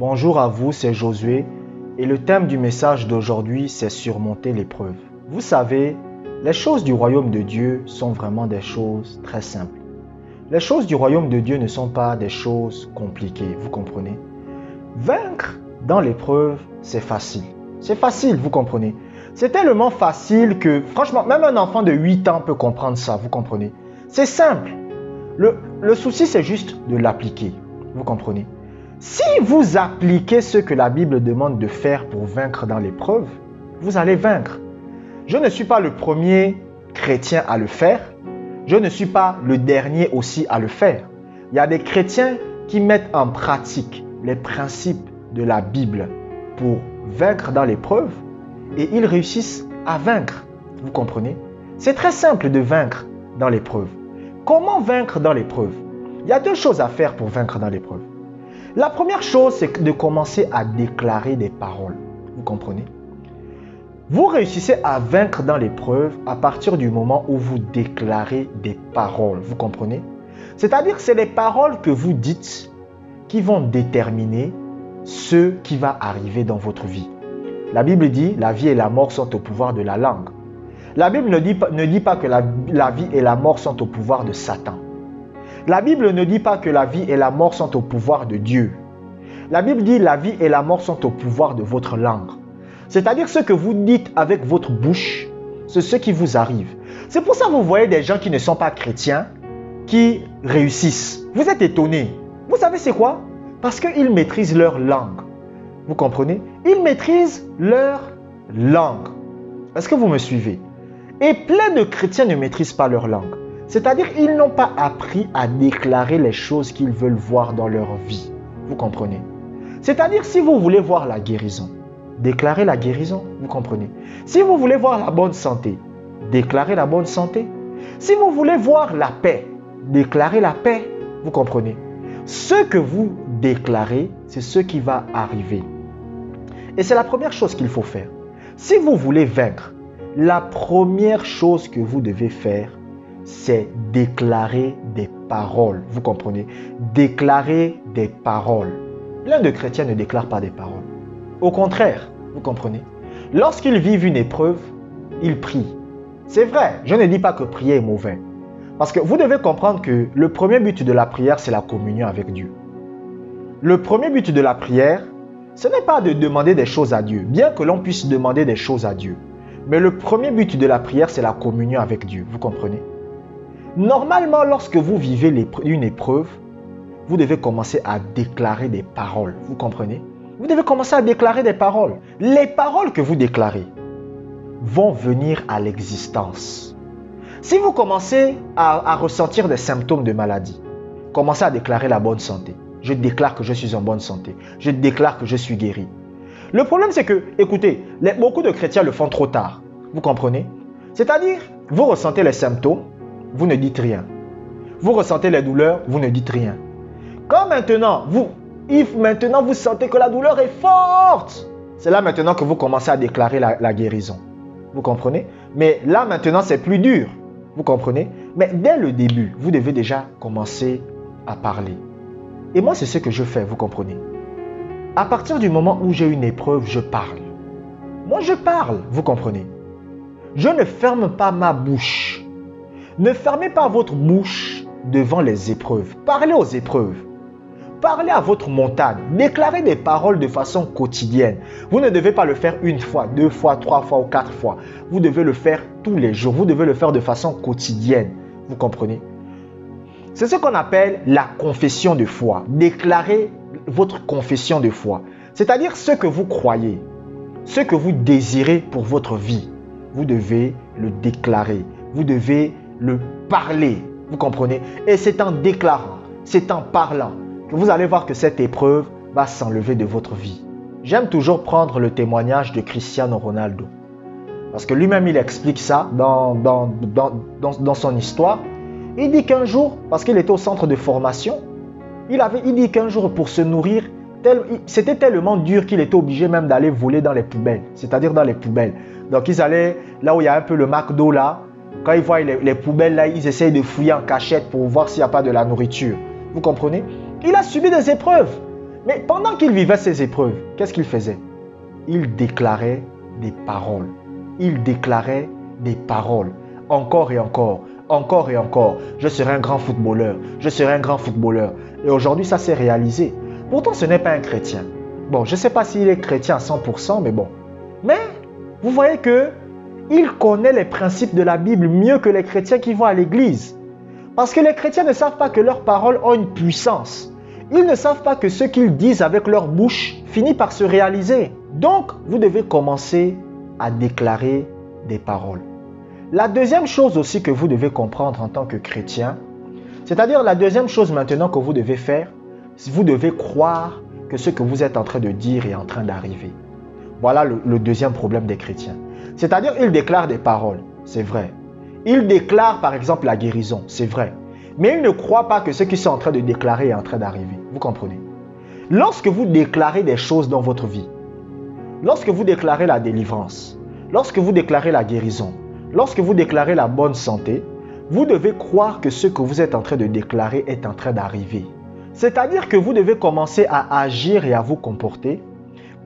Bonjour à vous, c'est Josué et le thème du message d'aujourd'hui, c'est surmonter l'épreuve. Vous savez, les choses du royaume de Dieu sont vraiment des choses très simples. Les choses du royaume de Dieu ne sont pas des choses compliquées, vous comprenez? Vaincre dans l'épreuve, c'est facile. C'est facile, vous comprenez? C'est tellement facile que, franchement, même un enfant de 8 ans peut comprendre ça, vous comprenez? C'est simple. Le souci, c'est juste de l'appliquer, vous comprenez? Si vous appliquez ce que la Bible demande de faire pour vaincre dans l'épreuve, vous allez vaincre. Je ne suis pas le premier chrétien à le faire. Je ne suis pas le dernier aussi à le faire. Il y a des chrétiens qui mettent en pratique les principes de la Bible pour vaincre dans l'épreuve et ils réussissent à vaincre. Vous comprenez? C'est très simple de vaincre dans l'épreuve. Comment vaincre dans l'épreuve? Il y a deux choses à faire pour vaincre dans l'épreuve. La première chose, c'est de commencer à déclarer des paroles. Vous comprenez? Vous réussissez à vaincre dans l'épreuve à partir du moment où vous déclarez des paroles. Vous comprenez? C'est-à-dire que c'est les paroles que vous dites qui vont déterminer ce qui va arriver dans votre vie. La Bible dit, la vie et la mort sont au pouvoir de la langue. La Bible ne dit pas que la vie et la mort sont au pouvoir de Satan. La Bible ne dit pas que la vie et la mort sont au pouvoir de Dieu. La Bible dit la vie et la mort sont au pouvoir de votre langue. C'est-à-dire ce que vous dites avec votre bouche, c'est ce qui vous arrive. C'est pour ça que vous voyez des gens qui ne sont pas chrétiens, qui réussissent. Vous êtes étonnés. Vous savez c'est quoi? Parce qu'ils maîtrisent leur langue. Vous comprenez? Ils maîtrisent leur langue. Est-ce que vous me suivez? Et plein de chrétiens ne maîtrisent pas leur langue. C'est-à-dire qu'ils n'ont pas appris à déclarer les choses qu'ils veulent voir dans leur vie. Vous comprenez? C'est-à-dire si vous voulez voir la guérison, déclarez la guérison. Vous comprenez? Si vous voulez voir la bonne santé, déclarez la bonne santé. Si vous voulez voir la paix, déclarez la paix. Vous comprenez? Ce que vous déclarez, c'est ce qui va arriver. Et c'est la première chose qu'il faut faire. Si vous voulez vaincre, la première chose que vous devez faire, c'est déclarer des paroles. Vous comprenez? Déclarer des paroles. Plein de chrétiens ne déclarent pas des paroles. Au contraire, vous comprenez? Lorsqu'ils vivent une épreuve, ils prient. C'est vrai, je ne dis pas que prier est mauvais. Parce que vous devez comprendre que le premier but de la prière, c'est la communion avec Dieu. Le premier but de la prière, ce n'est pas de demander des choses à Dieu, bien que l'on puisse demander des choses à Dieu. Mais le premier but de la prière, c'est la communion avec Dieu. Vous comprenez? Normalement, lorsque vous vivez une épreuve, vous devez commencer à déclarer des paroles. Vous comprenez? Vous devez commencer à déclarer des paroles. Les paroles que vous déclarez vont venir à l'existence. Si vous commencez à ressentir des symptômes de maladie, commencez à déclarer la bonne santé. Je déclare que je suis en bonne santé. Je déclare que je suis guéri. Le problème, c'est que, écoutez, beaucoup de chrétiens le font trop tard. Vous comprenez? C'est-à-dire, vous ressentez les symptômes, vous ne dites rien. Vous ressentez les douleurs, vous ne dites rien. Quand maintenant, vous sentez que la douleur est forte, c'est là maintenant que vous commencez à déclarer la guérison. Vous comprenez? Mais là maintenant, c'est plus dur. Vous comprenez? Mais dès le début, vous devez déjà commencer à parler. Et moi, c'est ce que je fais, vous comprenez? À partir du moment où j'ai une épreuve, je parle. Moi, je parle, vous comprenez? Je ne ferme pas ma bouche. Ne fermez pas votre bouche devant les épreuves. Parlez aux épreuves. Parlez à votre montagne. Déclarez des paroles de façon quotidienne. Vous ne devez pas le faire une fois, 2 fois, 3 fois ou 4 fois. Vous devez le faire tous les jours. Vous devez le faire de façon quotidienne. Vous comprenez? C'est ce qu'on appelle la confession de foi. Déclarez votre confession de foi. C'est-à-dire ce que vous croyez, ce que vous désirez pour votre vie. Vous devez le déclarer. Vous devez le parler. Vous comprenez? Et c'est en déclarant, c'est en parlant que vous allez voir que cette épreuve va s'enlever de votre vie. J'aime toujours prendre le témoignage de Cristiano Ronaldo. Parce que lui-même, il explique ça dans son histoire. Il dit qu'un jour, parce qu'il était au centre de formation, il dit qu'un jour, pour se nourrir, c'était tellement dur qu'il était obligé même d'aller voler dans les poubelles. C'est-à-dire dans les poubelles. Donc, ils allaient là où il y a un peu le McDo là. Quand ils voient les poubelles là, ils essayent de fouiller en cachette pour voir s'il n'y a pas de la nourriture. Vous comprenez? Il a subi des épreuves. Mais pendant qu'il vivait ces épreuves, qu'est-ce qu'il faisait? Il déclarait des paroles. Il déclarait des paroles. Encore et encore, encore et encore. Je serai un grand footballeur. Je serai un grand footballeur. Et aujourd'hui, ça s'est réalisé. Pourtant, ce n'est pas un chrétien. Bon, je ne sais pas s'il est chrétien à 100%, mais bon. Mais, vous voyez que il connaît les principes de la Bible mieux que les chrétiens qui vont à l'église. Parce que les chrétiens ne savent pas que leurs paroles ont une puissance. Ils ne savent pas que ce qu'ils disent avec leur bouche finit par se réaliser. Donc, vous devez commencer à déclarer des paroles. La deuxième chose aussi que vous devez comprendre en tant que chrétien, c'est-à-dire la deuxième chose maintenant que vous devez faire, vous devez croire que ce que vous êtes en train de dire est en train d'arriver. Voilà le deuxième problème des chrétiens. C'est-à-dire, ils déclarent des paroles, c'est vrai. Ils déclarent par exemple la guérison, c'est vrai. Mais ils ne croient pas que ce qu'ils sont en train de déclarer est en train d'arriver. Vous comprenez? Lorsque vous déclarez des choses dans votre vie, lorsque vous déclarez la délivrance, lorsque vous déclarez la guérison, lorsque vous déclarez la bonne santé, vous devez croire que ce que vous êtes en train de déclarer est en train d'arriver. C'est-à-dire que vous devez commencer à agir et à vous comporter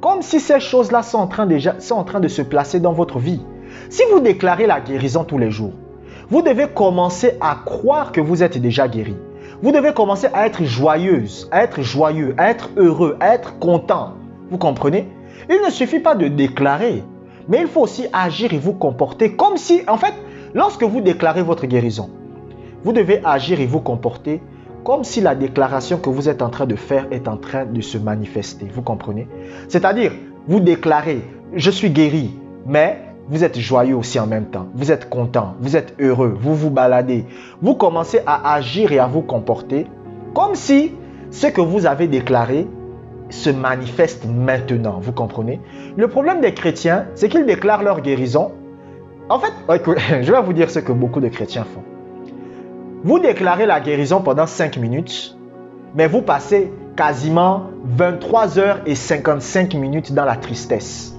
comme si ces choses-là sont en train de se placer dans votre vie. Si vous déclarez la guérison tous les jours, vous devez commencer à croire que vous êtes déjà guéri. Vous devez commencer à être joyeuse, à être joyeux, à être heureux, à être content. Vous comprenez? Il ne suffit pas de déclarer, mais il faut aussi agir et vous comporter comme si, en fait, lorsque vous déclarez votre guérison, vous devez agir et vous comporter comme si la déclaration que vous êtes en train de faire est en train de se manifester. Vous comprenez? C'est-à-dire, vous déclarez, je suis guéri, mais vous êtes joyeux aussi en même temps. Vous êtes content, vous êtes heureux, vous vous baladez. Vous commencez à agir et à vous comporter comme si ce que vous avez déclaré se manifeste maintenant. Vous comprenez? Le problème des chrétiens, c'est qu'ils déclarent leur guérison. En fait, je vais vous dire ce que beaucoup de chrétiens font. Vous déclarez la guérison pendant 5 minutes, mais vous passez quasiment 23 heures et 55 minutes dans la tristesse.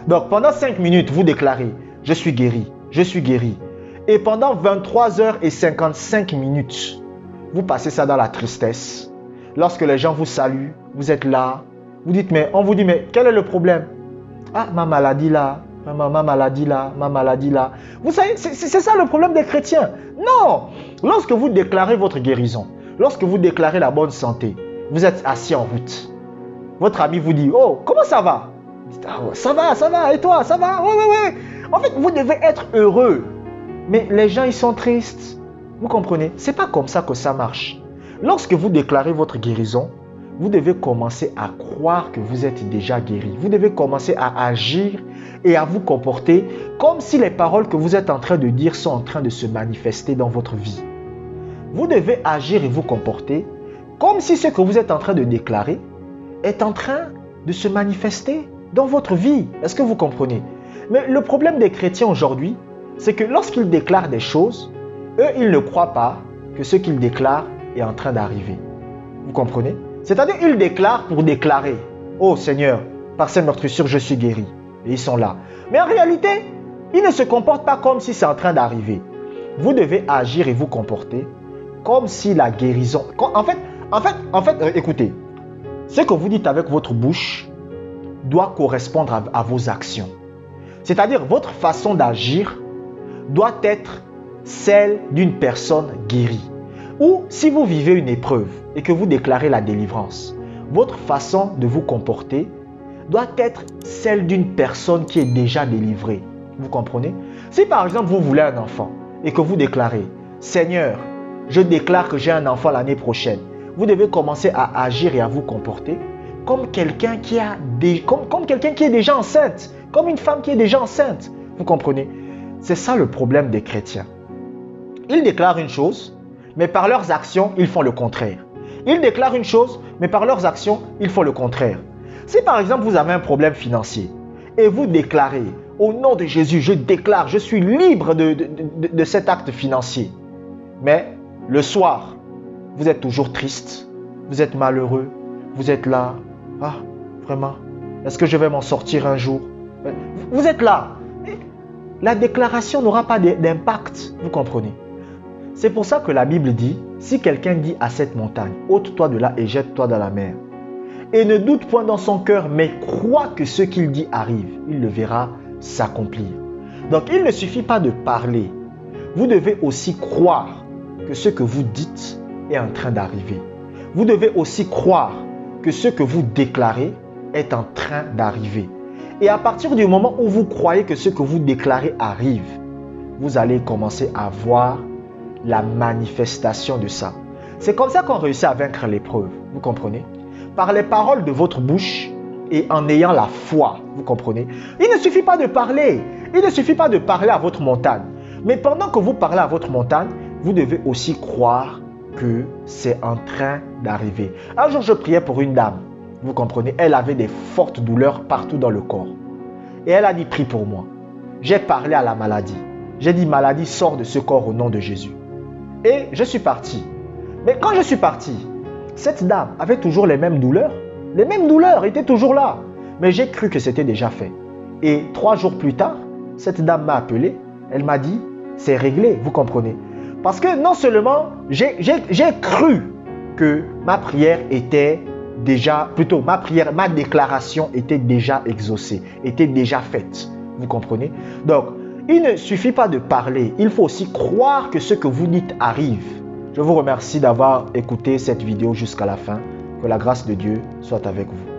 Donc pendant 5 minutes, vous déclarez « Je suis guéri, je suis guéri ». Et pendant 23 heures et 55 minutes, vous passez ça dans la tristesse. Lorsque les gens vous saluent, vous êtes là, on vous dit « Mais quel est le problème ?»« Ah, ma maladie là. Ma maladie là, ma maladie là. » Vous savez, c'est ça le problème des chrétiens. Non! Lorsque vous déclarez votre guérison, lorsque vous déclarez la bonne santé, vous êtes assis en route. Votre ami vous dit, oh, comment ça va? Vous dites, ah, ça va, et toi, ça va? Ouais. En fait, vous devez être heureux. Mais les gens, ils sont tristes. Vous comprenez? C'est pas comme ça que ça marche. Lorsque vous déclarez votre guérison, vous devez commencer à croire que vous êtes déjà guéri. Vous devez commencer à agir et à vous comporter comme si les paroles que vous êtes en train de dire sont en train de se manifester dans votre vie. Vous devez agir et vous comporter comme si ce que vous êtes en train de déclarer est en train de se manifester dans votre vie. Est-ce que vous comprenez? Mais le problème des chrétiens aujourd'hui, c'est que lorsqu'ils déclarent des choses, eux, ils ne croient pas que ce qu'ils déclarent est en train d'arriver. Vous comprenez? C'est-à-dire, ils déclarent pour déclarer. « Oh Seigneur, par ces meurtrissures, je suis guéri. » Et ils sont là. Mais en réalité, ils ne se comportent pas comme si c'est en train d'arriver. Vous devez agir et vous comporter comme si la guérison... En fait, écoutez, ce que vous dites avec votre bouche doit correspondre à vos actions. C'est-à-dire, votre façon d'agir doit être celle d'une personne guérie. Ou si vous vivez une épreuve et que vous déclarez la délivrance, votre façon de vous comporter doit être celle d'une personne qui est déjà délivrée. Vous comprenez? Si par exemple vous voulez un enfant et que vous déclarez « Seigneur, je déclare que j'ai un enfant l'année prochaine », vous devez commencer à agir et à vous comporter comme quelqu'un qui est déjà enceinte, comme une femme qui est déjà enceinte. Vous comprenez? C'est ça le problème des chrétiens. Ils déclarent une chose, mais par leurs actions, ils font le contraire. Ils déclarent une chose, mais par leurs actions, ils font le contraire. Si par exemple vous avez un problème financier et vous déclarez « Au nom de Jésus, je déclare, je suis libre de cet acte financier », mais le soir, vous êtes toujours triste, vous êtes malheureux, vous êtes là « Ah, vraiment, est-ce que je vais m'en sortir un jour ?» Vous êtes là. La déclaration n'aura pas d'impact, vous comprenez? C'est pour ça que la Bible dit, si quelqu'un dit à cette montagne, ôte-toi de là et jette-toi dans la mer, et ne doute point dans son cœur, mais croit que ce qu'il dit arrive, il le verra s'accomplir. Donc il ne suffit pas de parler. Vous devez aussi croire que ce que vous dites est en train d'arriver. Vous devez aussi croire que ce que vous déclarez est en train d'arriver. Et à partir du moment où vous croyez que ce que vous déclarez arrive, vous allez commencer à voir la manifestation de ça. C'est comme ça qu'on réussit à vaincre l'épreuve, vous comprenez? Par les paroles de votre bouche et en ayant la foi, vous comprenez? Il ne suffit pas de parler, il ne suffit pas de parler à votre montagne. Mais pendant que vous parlez à votre montagne, vous devez aussi croire que c'est en train d'arriver. Un jour, je priais pour une dame, vous comprenez? Elle avait des fortes douleurs partout dans le corps. Et elle a dit, prie pour moi. J'ai parlé à la maladie. J'ai dit, maladie, sors de ce corps au nom de Jésus. Et je suis parti. Mais quand je suis parti, cette dame avait toujours les mêmes douleurs. Les mêmes douleurs étaient toujours là. Mais j'ai cru que c'était déjà fait. Et 3 jours plus tard, cette dame m'a appelé. Elle m'a dit, c'est réglé, vous comprenez? Parce que non seulement j'ai cru que ma prière était déjà, plutôt ma déclaration était déjà exaucée, était déjà faite. Vous comprenez? Donc, il ne suffit pas de parler, il faut aussi croire que ce que vous dites arrive. Je vous remercie d'avoir écouté cette vidéo jusqu'à la fin. Que la grâce de Dieu soit avec vous.